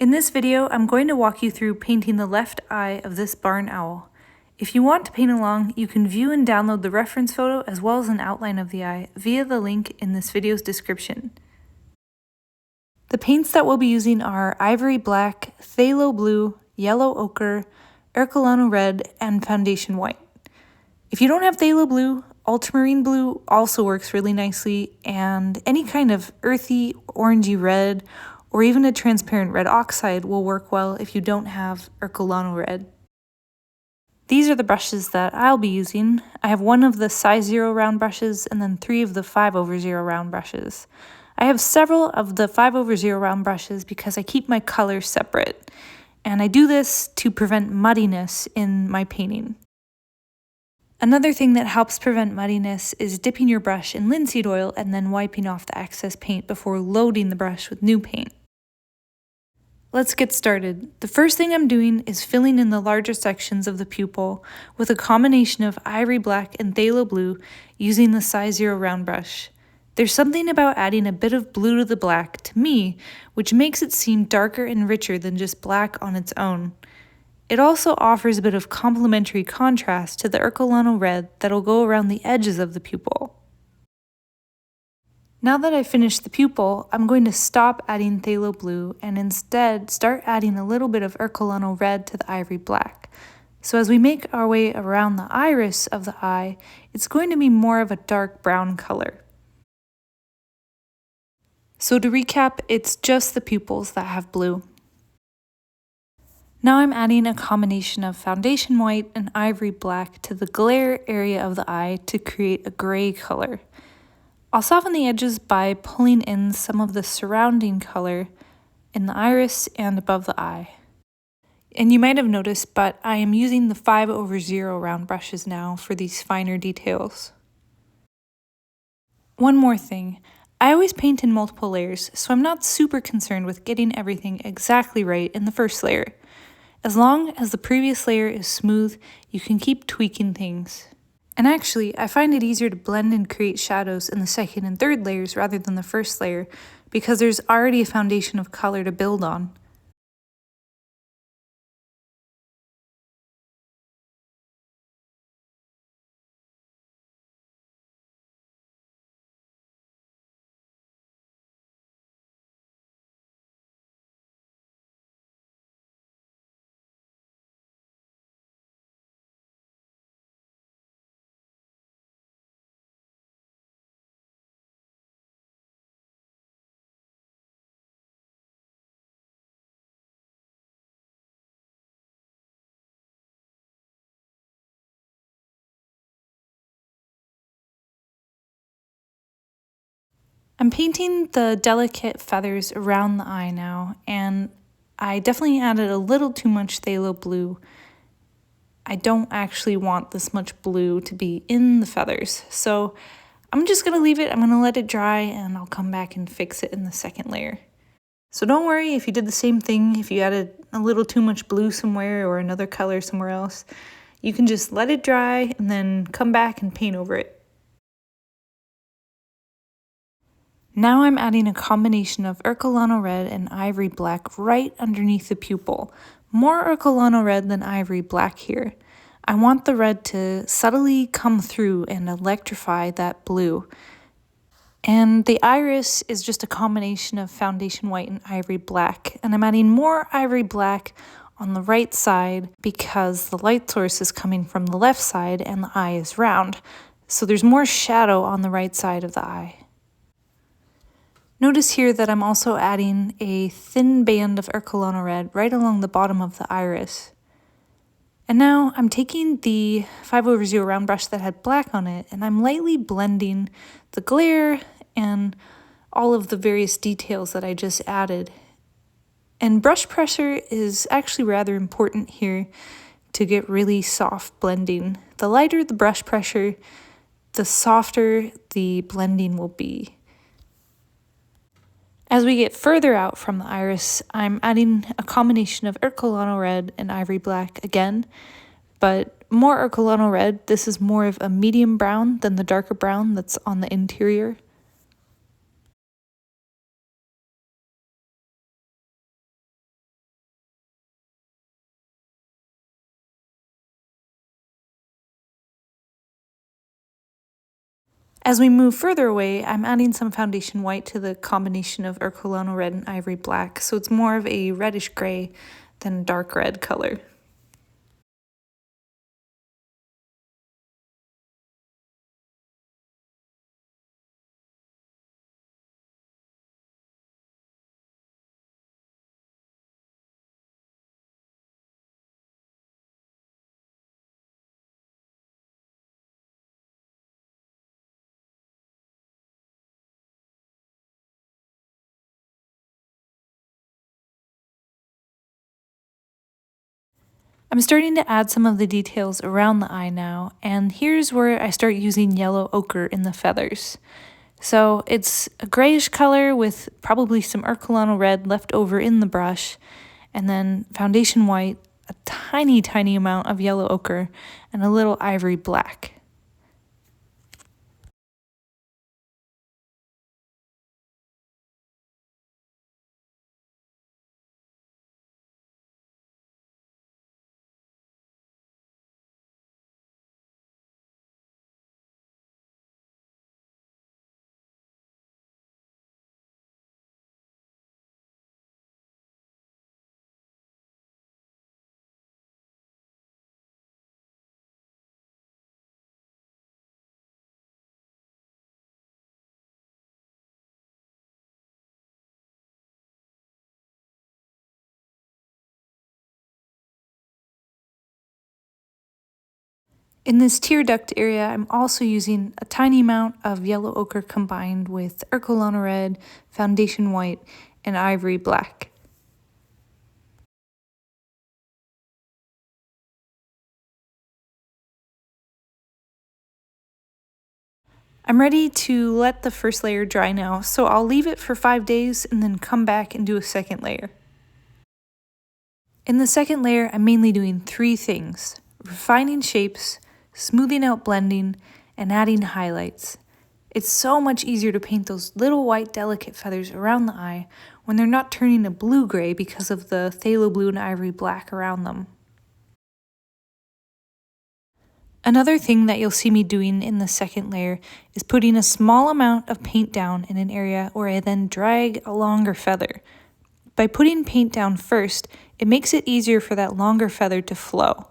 In this video, I'm going to walk you through painting the left eye of this barn owl. If you want to paint along, you can view and download the reference photo as well as an outline of the eye via the link in this video's description. The paints that we'll be using are ivory black, phthalo blue, yellow ochre, Ercolano red, and foundation white. If you don't have phthalo blue, ultramarine blue also works really nicely, and any kind of earthy, orangey red, or even a transparent red oxide will work well if you don't have Ercolano red. These are the brushes that I'll be using. I have one of the size 0 round brushes and then 3 of the 5/0 round brushes. I have several of the 5/0 round brushes because I keep my colors separate, and I do this to prevent muddiness in my painting. Another thing that helps prevent muddiness is dipping your brush in linseed oil and then wiping off the excess paint before loading the brush with new paint. Let's get started. The first thing I'm doing is filling in the larger sections of the pupil with a combination of ivory black and phthalo blue using the size 0 round brush. There's something about adding a bit of blue to the black, to me, which makes it seem darker and richer than just black on its own. It also offers a bit of complementary contrast to the Ercolano red that'll go around the edges of the pupil. Now that I've finished the pupil, I'm going to stop adding phthalo blue and instead start adding a little bit of Ercolano red to the ivory black. So as we make our way around the iris of the eye, it's going to be more of a dark brown color. So to recap, it's just the pupils that have blue. Now I'm adding a combination of foundation white and ivory black to the glare area of the eye to create a gray color. I'll soften the edges by pulling in some of the surrounding color in the iris and above the eye. And you might have noticed, but I am using the 5/0 round brushes now for these finer details. One more thing, I always paint in multiple layers, so I'm not super concerned with getting everything exactly right in the first layer. As long as the previous layer is smooth, you can keep tweaking things. And actually, I find it easier to blend and create shadows in the second and third layers rather than the first layer because there's already a foundation of color to build on. I'm painting the delicate feathers around the eye now, and I definitely added a little too much phthalo blue. I don't actually want this much blue to be in the feathers, so I'm just going to leave it. I'm going to let it dry, and I'll come back and fix it in the second layer. So don't worry if you did the same thing, if you added a little too much blue somewhere or another color somewhere else. You can just let it dry and then come back and paint over it. Now I'm adding a combination of Ercolano red and ivory black right underneath the pupil. More Ercolano red than ivory black here. I want the red to subtly come through and electrify that blue. And the iris is just a combination of foundation white and ivory black. And I'm adding more ivory black on the right side because the light source is coming from the left side and the eye is round. So there's more shadow on the right side of the eye. Notice here that I'm also adding a thin band of Ercolano red right along the bottom of the iris. And now I'm taking the 5/0 round brush that had black on it, and I'm lightly blending the glare and all of the various details that I just added. And brush pressure is actually rather important here to get really soft blending. The lighter the brush pressure, the softer the blending will be. As we get further out from the iris, I'm adding a combination of Ercolano red and ivory black again, but more Ercolano red. This is more of a medium brown than the darker brown that's on the interior. As we move further away, I'm adding some foundation white to the combination of Ercolano red and ivory black, so it's more of a reddish gray than dark red color. I'm starting to add some of the details around the eye now, and here's where I start using yellow ochre in the feathers. So it's a grayish color with probably some Ercolano red left over in the brush, and then foundation white, a tiny, tiny amount of yellow ochre, and a little ivory black. In this tear duct area, I'm also using a tiny amount of yellow ochre combined with Ercolano red, foundation white, and ivory black. I'm ready to let the first layer dry now, so I'll leave it for 5 days and then come back and do a second layer. In the second layer, I'm mainly doing 3 things: refining shapes, smoothing out blending, and adding highlights. It's so much easier to paint those little white delicate feathers around the eye when they're not turning a blue-gray because of the phthalo blue and ivory black around them. Another thing that you'll see me doing in the second layer is putting a small amount of paint down in an area where I then drag a longer feather. By putting paint down first, it makes it easier for that longer feather to flow.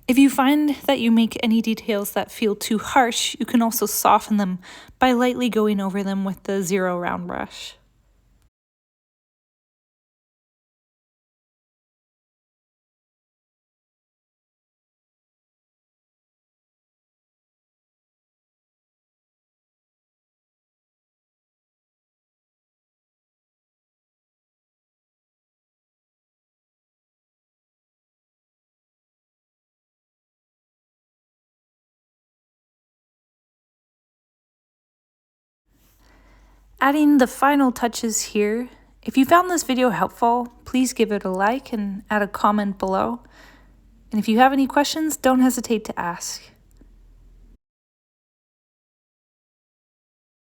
If you find that you make any details that feel too harsh, you can also soften them by lightly going over them with the 0 round brush. Adding the final touches here. If you found this video helpful, please give it a like and add a comment below. And if you have any questions, don't hesitate to ask.